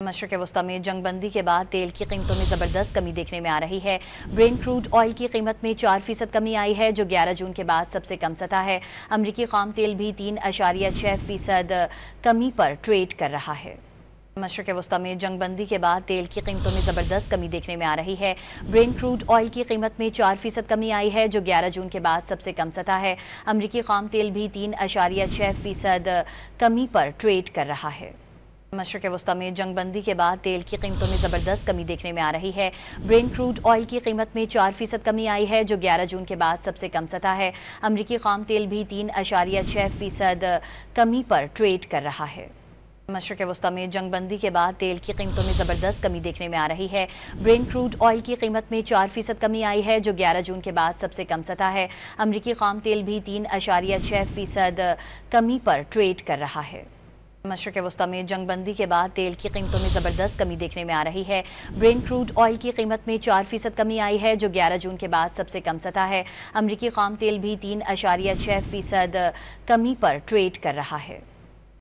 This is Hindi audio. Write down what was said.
मशरक़ वस्ता में जंगबंदी के बाद तेल की कीमतों में ज़बरदस्त कमी देखने में आ रही है। ब्रेंट क्रूड ऑयल की कीमत में 4% कमी आई है, जो 11 जून के बाद सबसे कम सतह है। अमरीकी खाम तेल भी 3.6% कमी पर ट्रेड कर रहा है। मशरक़ वस्ता में जंगबंदी के बाद तेल की कीमतों में ज़बरदस्त कमी देखने में आ रही है। ब्रेंट क्रूड ऑयल की कीमत में 4% कमी आई है, जो 11 जून के बाद सबसे कम सतह है। अमरीकी खाम तेल भी 3.6% कमी पर ट्रेड कर रहा है। मशरक़ वस्ता में जंगबंदी के बाद तेल की कीमतों में ज़बरदस्त कमी देखने में आ रही है। ब्रेंट क्रूड ऑयल की कीमत में 4% कमी आई है, जो 11 जून के बाद सबसे कम सतह है। अमरीकी खाम तेल भी 3.6% कमी पर ट्रेड कर रहा है। मशरक़ वस्ता में जंगबंदी के बाद तेल की कीमतों में ज़बरदस्त कमी देखने में आ रही है। ब्रेंट क्रूड ऑयल की कीमत में 4% कमी आई है, जो 11 जून के बाद सबसे कम सतह है। अमरीकी खाम तेल भी 3.6% कमी पर ट्रेड कर रहा है। मशरक़ वस्ता में जंगबंदी के बाद तेल की कीमतों में ज़बरदस्त कमी देखने में आ रही है। ब्रेंट क्रूड ऑयल की कीमत में 4% कमी आई है, जो 11 जून के बाद सबसे कम सतह है। अमरीकी खाम तेल भी 3.6% कमी पर ट्रेड कर रहा है।